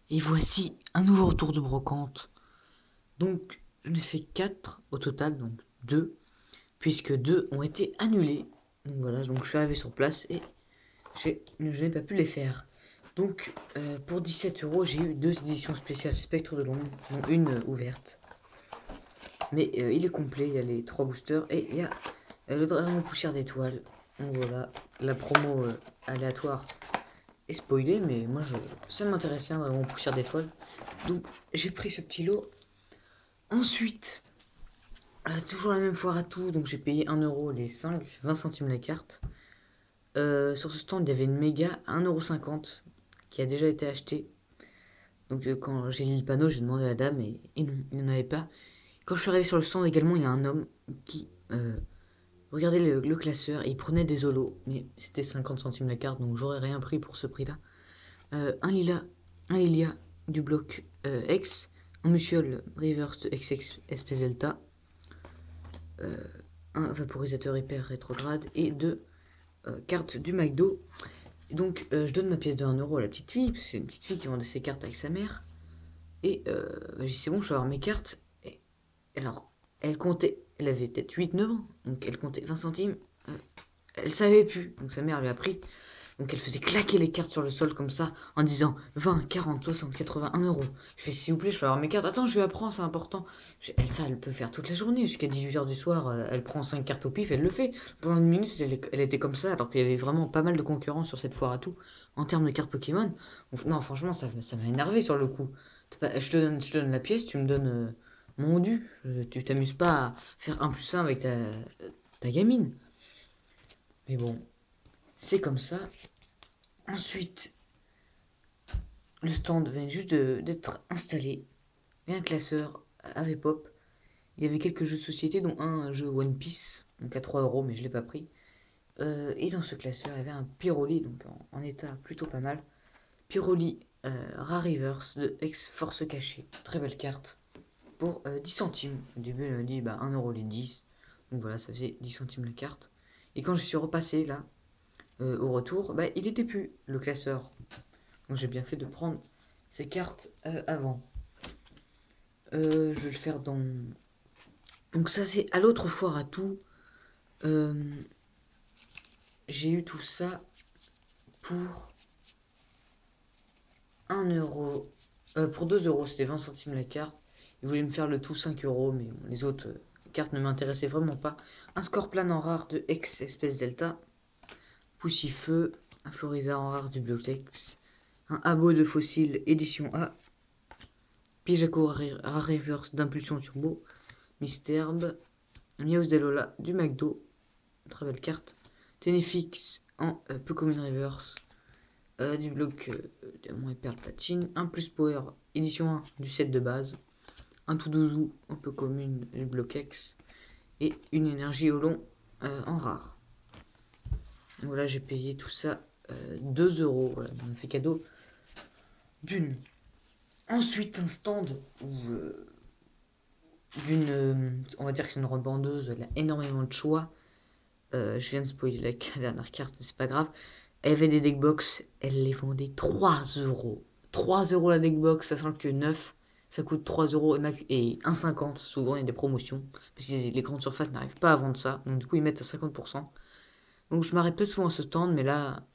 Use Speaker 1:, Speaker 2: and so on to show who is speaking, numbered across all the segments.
Speaker 1: Et voici un nouveau retour de brocante. Donc, je n'ai fait 4 au total, donc 2, puisque 2 ont été annulés. Donc voilà, donc je suis arrivé sur place et je n'ai pas pu les faire. Donc, pour 17 €, j'ai eu 2 éditions spéciales Spectre de l'ombre, dont une ouverte. Mais il est complet, il y a les 3 boosters et il y a le dragon poussière d'étoiles. Donc voilà, la promo aléatoire est spoilée, mais moi ça m'intéressait un dragon poussière d'étoiles. Donc j'ai pris ce petit lot. Ensuite, toujours la même foire à tout, donc j'ai payé 1 € les 5, 20 centimes la carte. Sur ce stand, il y avait une méga à 1,50 € qui a déjà été achetée. Donc quand j'ai lu le panneau, j'ai demandé à la dame et non, il n'y en avait pas. Quand je suis arrivé sur le stand également, il y a un homme qui regardait le classeur et il prenait des holos, mais c'était 50 centimes la carte, donc j'aurais rien pris pour ce prix-là. Un Lilia du bloc X, un Mutual Reverse de XX SP Delta, un vaporisateur hyper rétrograde et 2 cartes du McDo. Et donc je donne ma pièce de 1 € à la petite fille, parce que c'est une petite fille qui vendait ses cartes avec sa mère. Et je dis c'est bon, je vais avoir mes cartes. Et alors, elle comptait, elle avait peut-être 8 9 ans, donc elle comptait 20 centimes. Elle savait plus, donc sa mère lui a pris. Donc elle faisait claquer les cartes sur le sol comme ça, en disant 20, 40, 60, 80, 1 €. Je fais s'il vous plaît, je vais avoir mes cartes. Attends, je lui apprends, c'est important. Elle peut faire toute la journée, jusqu'à 18 h du soir. Elle prend 5 cartes au pif, elle le fait. Pendant une minute, elle était comme ça, alors qu'il y avait vraiment pas mal de concurrence sur cette foire à tout, en termes de cartes Pokémon. Donc, non, franchement, ça m'a énervé sur le coup. Je te donne la pièce, tu me donnes mon dû. Tu t'amuses pas à faire 1 + 1 avec ta gamine. Mais bon, c'est comme ça. Ensuite, le stand venait juste d'être installé. Et un classeur avait pop. Il y avait quelques jeux de société, dont un jeu One Piece, donc à 3 €, mais je ne l'ai pas pris. Et dans ce classeur, il y avait un Pyroli, donc en état plutôt pas mal. Pyroli Rare Reverse de Ex-Force Cachée. Très belle carte. Pour 10 centimes. Au début, elle m'a dit 1 € les 10. Donc voilà, ça faisait 10 centimes la carte. Et quand je suis repassé là, au retour, il était plus le classeur. Donc j'ai bien fait de prendre ces cartes avant. Je vais le faire dans... Donc ça c'est à l'autre foire à tout. J'ai eu tout ça pour 1 €. Pour 2 €, c'était 20 centimes la carte. Ils voulaient me faire le tout 5 €, mais bon, les autres cartes ne m'intéressaient vraiment pas. Un Scorpion en rare de X espèce Delta. Poussifeu. Un Florizard en rare du Bibliotex. Un Abo de fossile édition A. Pijaco Rare Reverse d'impulsion turbo. Misterbe. Miaus Delola du McDo. Très belle carte. Tenefix en Pokémon Reverse. Du bloc Diamant et Perle Platine. Un plus Power édition 1 du set de base. Un Toudouzou un peu commune du bloc X. Et une énergie au long en rare. Voilà, j'ai payé tout ça 2 €. Voilà, on m'a fait cadeau d'une. Ensuite, un stand où on va dire que c'est une rebandeuse, elle a énormément de choix. Je viens de spoiler la dernière carte, mais c'est pas grave. Elle avait des deckbox, elle les vendait 3 €. 3 € la deckbox, sachant que 9, ça coûte 3 € et 1,50. Souvent, il y a des promotions. Parce que les grandes surfaces n'arrivent pas à vendre ça. Donc, du coup, ils mettent à 50%. Donc, je m'arrête pas souvent à ce stand, mais là,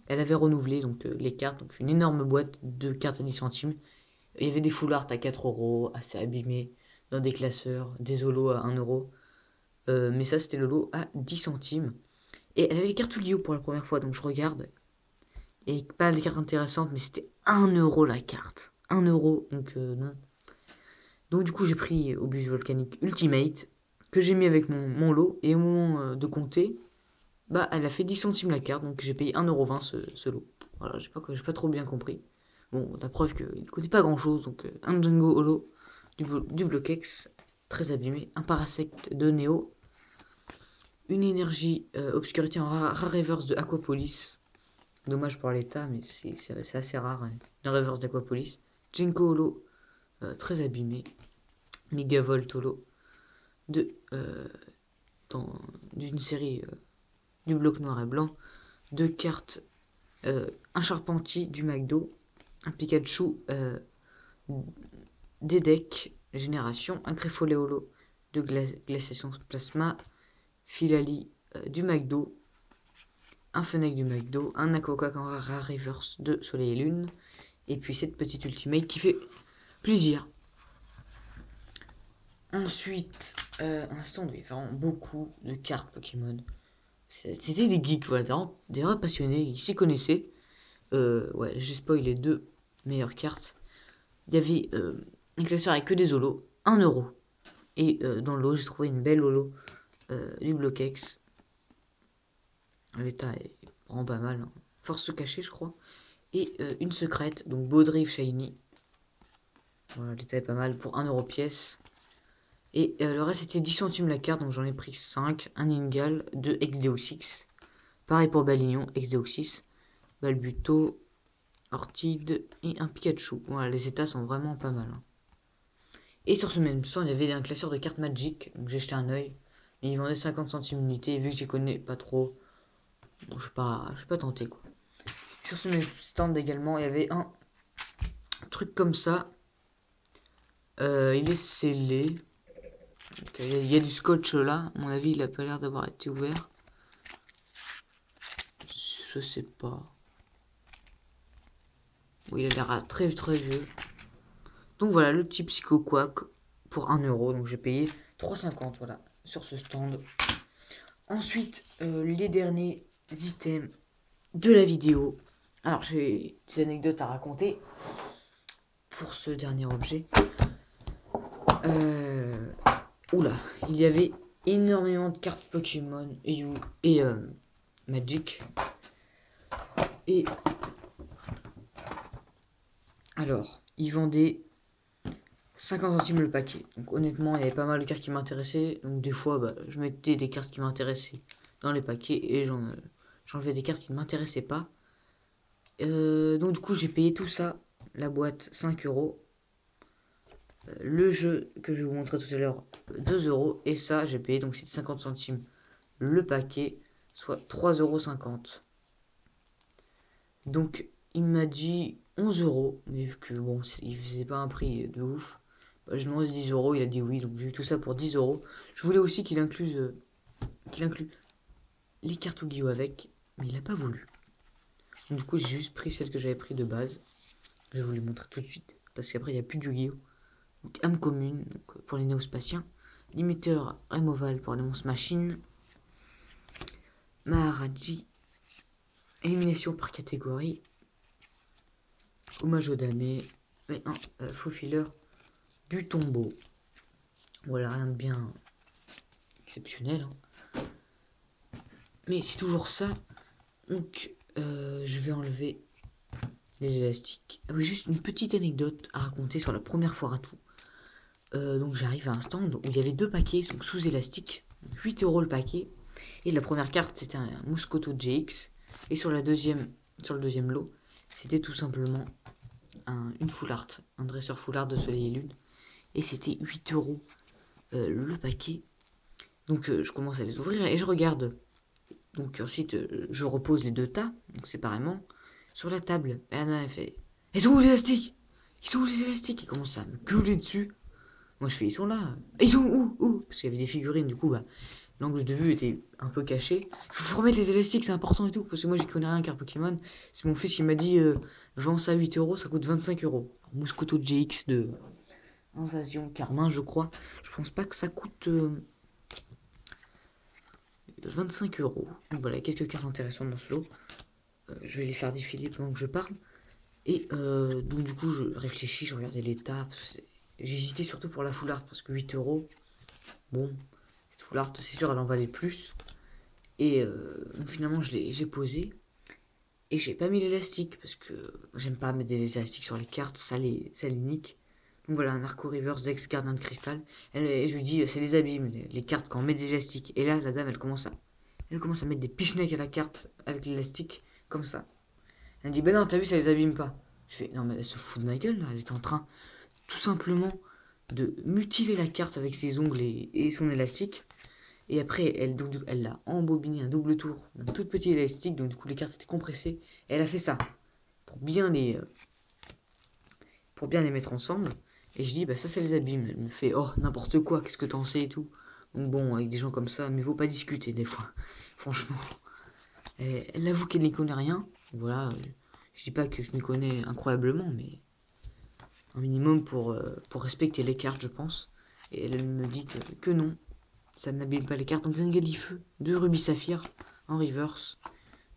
Speaker 1: elle avait renouvelé donc, les cartes. Donc, une énorme boîte de cartes à 10 centimes. Il y avait des full art à 4 €, assez abîmés, dans des classeurs, des holos à 1 €. Mais ça, c'était le lot à 10 centimes. Et elle avait les cartes Yu-Gi-Oh pour la première fois, donc je regarde. Et pas des cartes intéressantes, mais c'était 1 € la carte. 1 €, donc non. Donc du coup, j'ai pris Obus Volcanique Ultimate, que j'ai mis avec mon lot. Et au moment de compter, elle a fait 10 centimes la carte, donc j'ai payé 1,20 € ce lot. Voilà, j'ai pas trop bien compris. Bon, la preuve qu'il ne connaît pas grand chose, donc un Django Holo du Bloquex, très abîmé. Un Parasect de Neo. Une énergie obscurité en rare reverse de Aquapolis. Dommage pour l'état, mais c'est assez rare. Hein. Une reverse d'Aquapolis. Jinko Holo, très abîmé. Megavolt Holo. D'une série du bloc noir et blanc. Deux cartes. Un Charpentier du McDo. un Pikachu des decks Génération, un Créfoléolo de Glaciation Plasma, Filali du McDo, un Fennec du McDo, un Aquaquack en rare reverse de Soleil et Lune, et puis cette petite Ultimate qui fait plaisir. Ensuite, un stand où il y avait vraiment beaucoup de cartes Pokémon. C'était des geeks, voilà, des vrais passionnés, ils s'y connaissaient. Ouais, j'ai spoilé les 2 meilleures cartes. Il y avait un classeur avec que des holos, 1 euro. Et dans le lot, j'ai trouvé une belle holo du Bloquex. L'état est vraiment pas mal. Hein. Force cachée, je crois. Et une secrète, donc Baudrive Shiny. Voilà, l'état est pas mal pour 1 euro pièce. Et le reste c'était 10 centimes la carte, donc j'en ai pris 5. Un Ingal, 2 Exdeoxys. Pareil pour Balignon, Exdeoxys. Balbuto, Ortide et un Pikachu. Voilà, les états sont vraiment pas mal. Hein. Et sur ce même stand, il y avait un classeur de cartes Magic, donc j'ai jeté un oeil. Mais ils vendaient 50 centimes l'unité, et vu que j'y connais pas trop, bon, je suis pas tenté quoi. Sur ce même stand également, il y avait un truc comme ça. Il est scellé. Il y a du scotch là, à mon avis il a pas l'air d'avoir été ouvert. Je sais pas. Oui, il a l'air très vieux. Donc voilà, le petit Psycho Quack pour 1 euro. Donc j'ai payé 3,50 voilà, sur ce stand. Ensuite, les derniers items de la vidéo. Alors j'ai des anecdotes à raconter pour ce dernier objet. Oula, il y avait énormément de cartes Pokémon et Magic. Et alors, ils vendaient 50 centimes le paquet. Donc honnêtement, il y avait pas mal de cartes qui m'intéressaient. Donc des fois, bah, je mettais des cartes qui m'intéressaient dans les paquets et j'enlevais des cartes qui ne m'intéressaient pas. Donc du coup, j'ai payé tout ça, la boîte 5 euros. Le jeu que je vais vous montrer tout à l'heure, 2 euros. Et ça, j'ai payé, donc c'est 50 centimes le paquet, soit 3,50 €. Donc, il m'a dit 11 euros. Mais vu que, bon, il faisait pas un prix de ouf, bah, je demandé 10 euros. Il a dit oui, donc j'ai eu tout ça pour 10 euros. Je voulais aussi qu'il inclue les cartes Yu-Gi-Oh avec, mais il n'a pas voulu. Donc, du coup, j'ai juste pris celle que j'avais pris de base. Je vais vous les montrer tout de suite, parce qu'après, il n'y a plus de Yu-Gi-Oh! Donc, âme commune donc, pour les néospatiens, limiteur removal pour les monstres machines, Maharaji, élimination par catégorie, hommage aux damnés, et un faux filler du tombeau. Voilà, rien de bien exceptionnel. Hein. Mais c'est toujours ça. Donc, je vais enlever les élastiques. Ah oui, juste une petite anecdote à raconter sur la première foire à tout. Donc j'arrive à un stand où il y avait 2 paquets donc sous élastique, 8 euros le paquet. Et la première carte c'était un Mouscoto GX. Et sur le deuxième lot, c'était tout simplement une full art, un dresseur full art de Soleil et Lune. Et c'était 8 euros le paquet. Donc je commence à les ouvrir et je regarde. Donc ensuite je repose les 2 tas, donc séparément, sur la table. Et Anna elle fait: ils sont où les élastiques? Ils sont où les élastiques? Il commence à me gueuler dessus. Moi je fais: ils sont là. Ils sont où? Parce qu'il y avait des figurines, du coup bah l'angle de vue était un peu caché. Il faut remettre les élastiques, c'est important et tout. Parce que moi j'y connais rien car Pokémon. C'est mon fils qui m'a dit vends ça à 8 euros, ça coûte 25 euros. Mouscoto GX de Invasion Carmin, je crois. Je pense pas que ça coûte 25 euros. Donc voilà, quelques cartes intéressantes dans ce lot. Je vais les faire défiler pendant que je parle. Et donc du coup je réfléchis, je regardais l'état. J'hésitais surtout pour la full art parce que 8 euros. Bon, cette full art c'est sûr elle en valait plus. Et finalement j'ai posé. Et j'ai pas mis l'élastique parce que j'aime pas mettre des élastiques sur les cartes, ça les nique. Donc voilà, un Arco Reverse Dex Gardien de Cristal. Et je lui dis, c'est les abîmes, les cartes quand on met des élastiques. Et là, la dame, elle commence à mettre des pichenecks à la carte avec l'élastique, comme ça. Elle me dit, bah non, t'as vu, ça les abîme pas. Je fais, non, mais elle se fout de ma gueule, là. Elle est en train, tout simplement, de mutiler la carte avec ses ongles et son élastique. Et après, elle l'a embobiné un double tour d'un tout petit élastique. Donc, du coup, les cartes étaient compressées. Et elle a fait ça. Pour bien les pour bien les mettre ensemble. Et je dis, bah ça, c'est les abîme. Elle me fait, oh, n'importe quoi, qu'est-ce que t'en sais et tout. Donc bon, avec des gens comme ça, mais vaut pas discuter des fois. Franchement. Et elle avoue qu'elle n'y connaît rien. Voilà, je dis pas que je m'y connais incroyablement, mais un minimum pour respecter les cartes, je pense. Et elle me dit que non, ça n'abîme pas les cartes. Donc un Galifeu, 2 rubis saphir en reverse.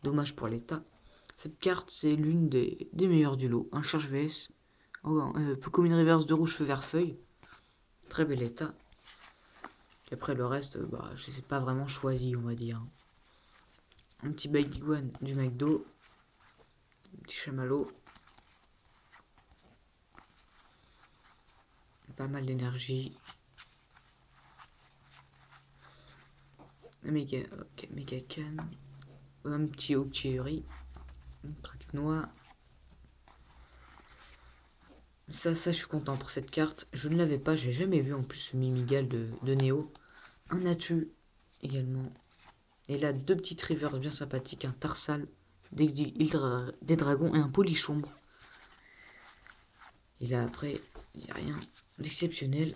Speaker 1: Dommage pour l'état. Cette carte, c'est l'une des meilleures du lot. Un charge VS, comme une reverse de rouge feu vert feuille. Très bel état. Et après le reste, bah, je les ai pas vraiment choisi, on va dire. Un petit Baguiguan du McDo. Un petit chamallow. Pas mal d'énergie. Un méga can. Un petit Octillery. Un track noir. Ça, je suis content pour cette carte. Je ne l'avais pas, j'ai jamais vu en plus ce Mimigal de Néo. Un Atu également. Et là, 2 petites rivers bien sympathiques. Un Tarsal, des dragons et un Polichombre. Et là, après, il n'y a rien d'exceptionnel.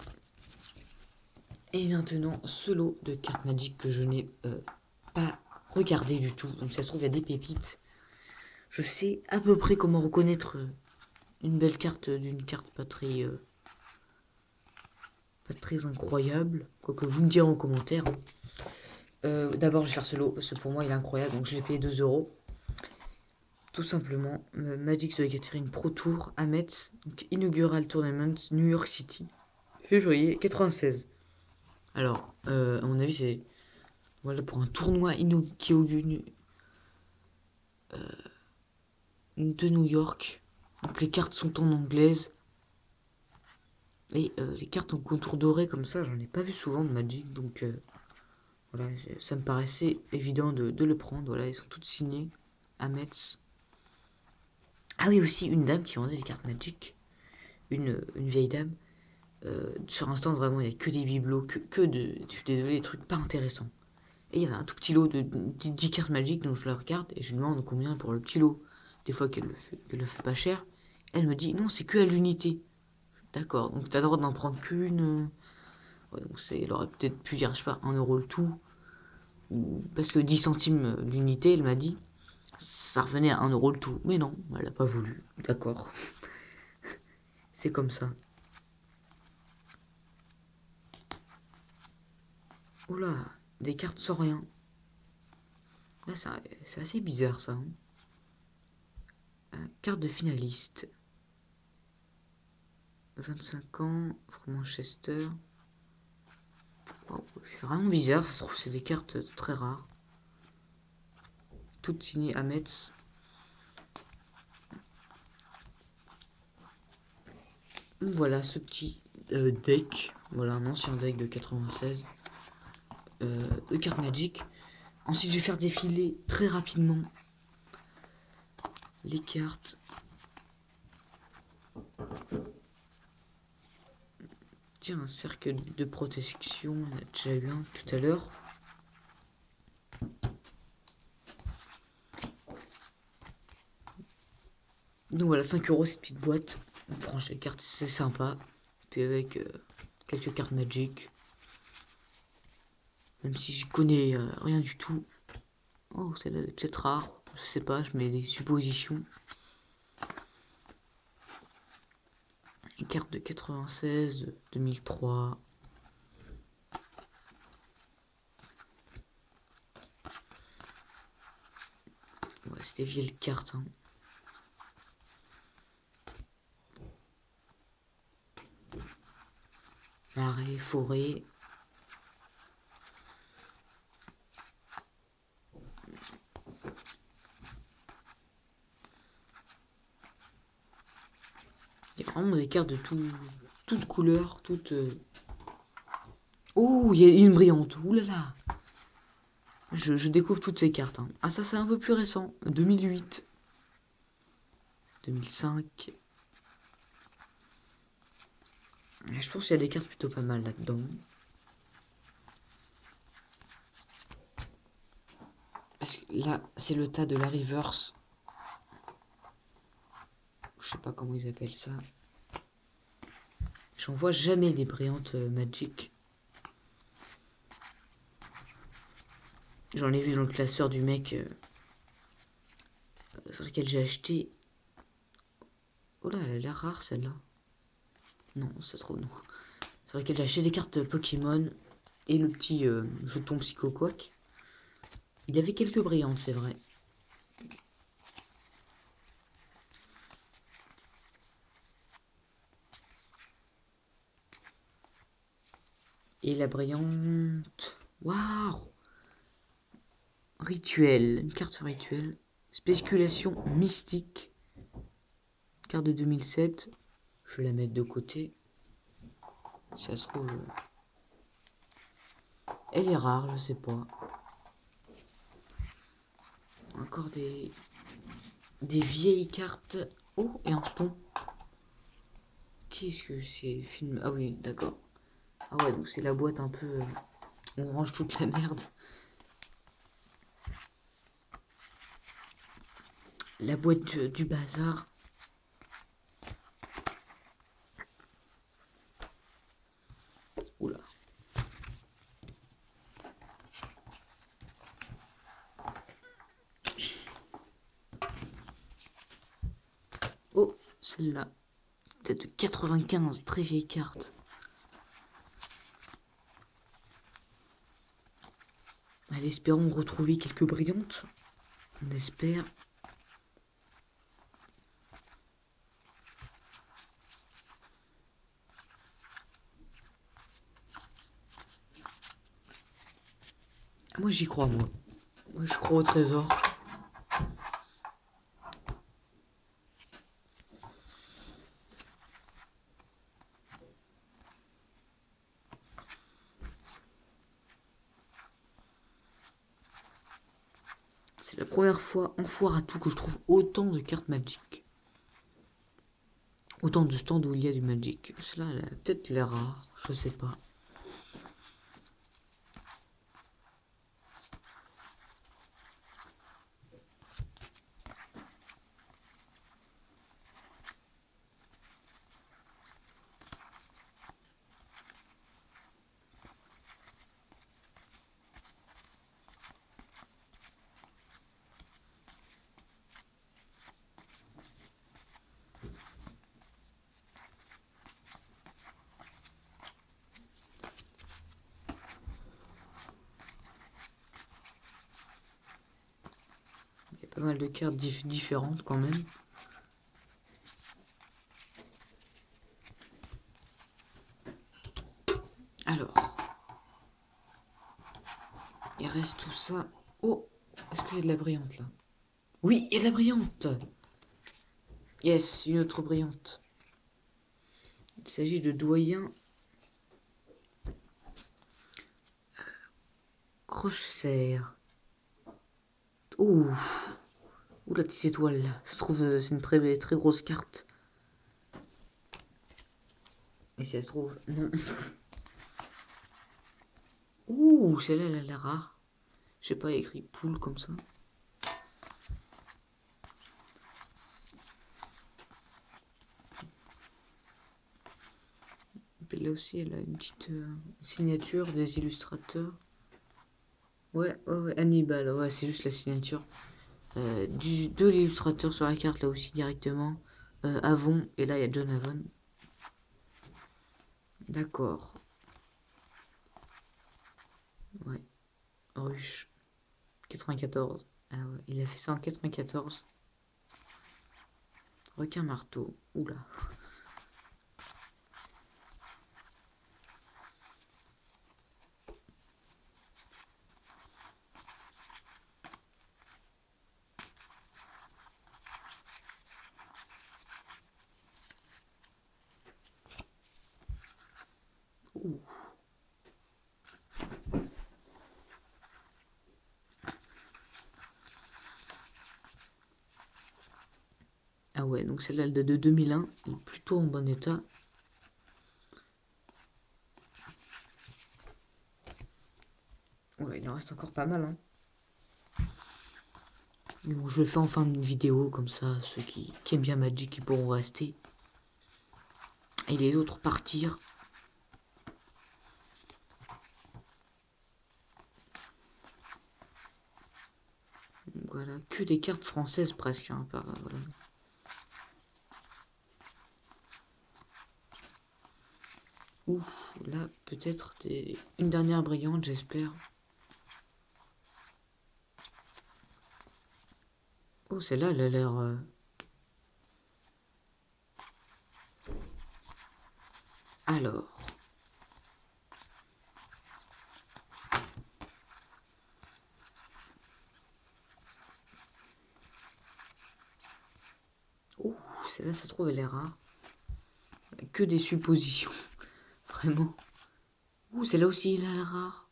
Speaker 1: Et maintenant, ce lot de cartes magiques que je n'ai pas regardé du tout. Donc ça se trouve, il y a des pépites. Je sais à peu près comment reconnaître une belle carte d'une carte pas très incroyable. Quoique vous me direz en commentaire. D'abord, je vais faire ce lot parce que pour moi, il est incroyable. Donc je l'ai payé 2 €. Tout simplement, Magic the Gathering Pro Tour à Metz. Donc Inaugural Tournament New York City. Février 96. Alors, à mon avis, c'est voilà pour un tournoi qui de New York. Donc les cartes sont en anglaise. Et les cartes en contour doré comme ça, j'en ai pas vu souvent de Magic. Donc voilà, ça me paraissait évident de le prendre. Voilà, elles sont toutes signées à Metz. Ah oui, aussi une dame qui vendait des cartes Magic. Une vieille dame. Sur un stand, vraiment, il n'y a que des bibelots, je suis désolé, des trucs pas intéressants. Et il y avait un tout petit lot de 10 cartes Magic, donc je la regarde et je lui demande combien pour le petit lot. Des fois qu'elle le fait pas cher. Elle me dit, non, c'est que à l'unité. D'accord, donc t'as le droit d'en prendre qu'une. Ouais, donc elle aurait peut-être pu dire, je sais pas, 1 € le tout. Parce que 10 centimes l'unité, elle m'a dit, ça revenait à 1 € le tout. Mais non, elle a pas voulu. D'accord. C'est comme ça. Oula, des cartes sans rien. Là, c'est assez bizarre ça. Carte de finaliste. 25 ans, Manchester. Wow, c'est vraiment bizarre, ça se trouve c'est des cartes très rares. Toutes signées à Metz. Voilà ce petit deck. Voilà un ancien deck de 96. De cartes Magic. Ensuite je vais faire défiler très rapidement les cartes. Tiens, un cercle de protection, on a déjà eu un tout à l'heure. Donc voilà, 5 € cette petite boîte. On prend les cartes, c'est sympa. Puis avec quelques cartes Magic. Même si je connais rien du tout. Oh, celle-là est peut-être rare. Je sais pas, je mets des suppositions. Une carte de 96, de 2003. Ouais, c'est des vieilles cartes. Hein. Marais, forêt. Il y a vraiment des cartes de toutes couleurs, toutes... Oh, il y a une brillante. Ouh là là. Je découvre toutes ces cartes. Hein. Ah, ça, c'est un peu plus récent. 2008. 2005. Je pense qu'il y a des cartes plutôt pas mal là-dedans. Parce que là, c'est le tas de la reverse. Je sais pas comment ils appellent ça. J'en vois jamais des brillantes Magic. J'en ai vu dans le classeur du mec sur lequel j'ai acheté. Oh là, elle a l'air rare celle-là. Non, ça se trouve non. Sur lequel j'ai acheté des cartes Pokémon et le petit jeton Psycho Quack. Il y avait quelques brillantes, c'est vrai. Et la brillante... Waouh! Rituel, une carte rituel. Spéculation mystique. Carte de 2007. Je vais la mettre de côté. Si ça se trouve... Elle est rare, je sais pas. Encore des vieilles cartes. Oh, et un jeton. Qu'est-ce que c'est? Film... Ah oui, d'accord. Ah ouais, donc c'est la boîte un peu... on range toute la merde. La boîte du bazar. Oula. Oh, celle-là. Peut-être de 95, très vieille carte. Allez, espérons retrouver quelques brillantes. On espère. Moi, j'y crois, moi. Moi, je crois au trésor. C'est la première fois en foire à tout que je trouve autant de cartes Magic. Autant de stands où il y a du Magic. Celle-là, elle a peut-être l'air rare, je sais pas. Il y a pas mal de cartes différentes quand même. Alors. Il reste tout ça. Oh, est-ce qu'il y a de la brillante là? Oui, il y a de la brillante. Yes, une autre brillante. Il s'agit de doyen Croche-serre. Ouh. Ouh, la petite étoile là. Ça se trouve, c'est une très, très grosse carte. Et si elle se trouve, non. Ouh, celle-là, elle a l'air rare. Je sais pas, écrit poule comme ça. Et là aussi, elle a une petite signature des illustrateurs. Ouais, Hannibal, ouais, c'est juste la signature de l'illustrateur sur la carte là aussi directement. Avon, et là il y a John Avon. D'accord. Ouais. Ruche. 94. Ah ouais, il a fait ça en 94. Requin marteau. Oula. Ouh. Ah ouais, donc celle-là elle date de 2001. Elle est plutôt en bon état. Ouais, il en reste encore pas mal, hein. Mais bon, je le fais en fin de vidéo, comme ça, ceux qui aiment bien Magic, ils pourront rester. et les autres partir. Voilà, que des cartes françaises presque. Hein, voilà. Ouf, là peut-être une dernière brillante, j'espère. Oh, celle-là, elle a l'air... Alors... Ouh, celle-là, ça se trouve, elle est rare. Que des suppositions. Vraiment. Ouh, celle-là aussi, elle a l'air rare.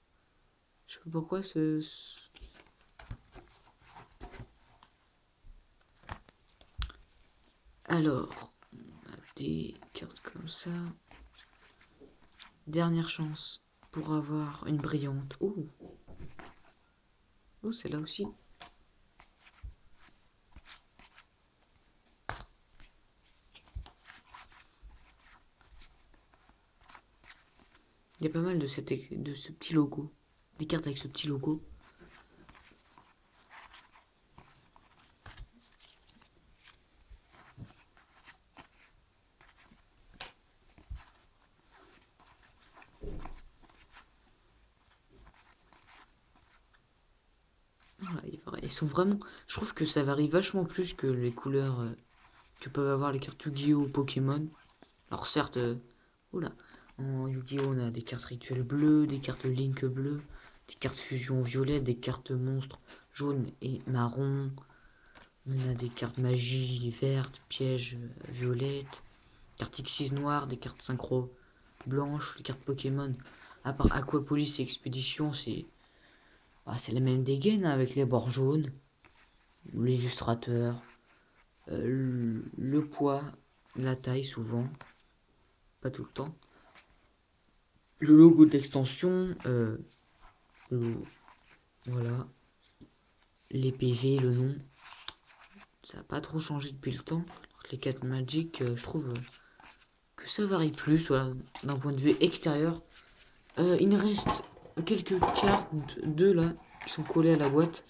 Speaker 1: Je sais pas pourquoi Alors, on a des cartes comme ça. Dernière chance pour avoir une brillante. Oh, oh, celle-là aussi. Il y a pas mal de ce petit logo. Des cartes avec ce petit logo. Voilà, ils sont vraiment... Je trouve que ça varie vachement plus que les couleurs que peuvent avoir les cartes Yu-Gi-Oh! Pokémon. Alors certes, oula, en Yu-Gi-Oh! On a des cartes rituelles bleues, des cartes Link bleues, des cartes fusion violettes, des cartes monstres jaunes et marron. On a des cartes magie vertes, pièges violettes, cartes Xyz noires, des cartes synchro blanches, les cartes Pokémon. À part Aquapolis et Expédition, c'est la même dégaine hein, avec les bords jaunes, l'illustrateur, le poids, la taille souvent, pas tout le temps. Le logo d'extension, voilà, les PV, le nom, ça n'a pas trop changé depuis le temps. Alors que les cartes Magic, je trouve que ça varie plus, voilà, d'un point de vue extérieur. Il ne reste quelques cartes, deux là, qui sont collées à la boîte.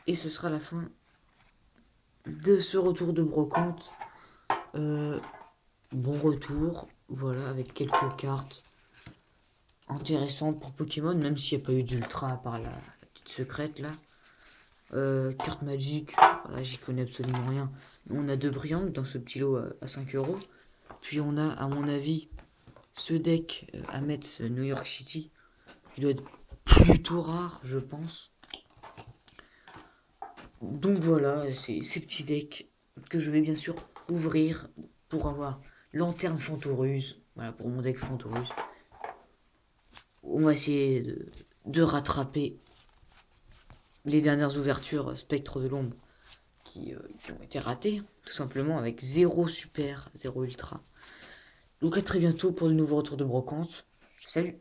Speaker 1: Et ce sera la fin de ce retour de brocante. Bon retour, voilà, avec quelques cartes intéressantes pour Pokémon, même s'il n'y a pas eu d'ultra à part la petite secrète là. Carte Magic, voilà, j'y connais absolument rien. On a deux brillantes dans ce petit lot à 5 euros. Puis on a, à mon avis, ce deck à Metz New York City, qui doit être plutôt rare, je pense. Donc voilà, c'est ces petits decks que je vais bien sûr ouvrir pour avoir Lanterne Fantoruse. Voilà, pour mon deck Fantoruse. On va essayer de rattraper les dernières ouvertures Spectre de l'ombre qui ont été ratées, tout simplement avec 0 super, 0 ultra. Donc à très bientôt pour de nouveaux retours de brocante. Salut!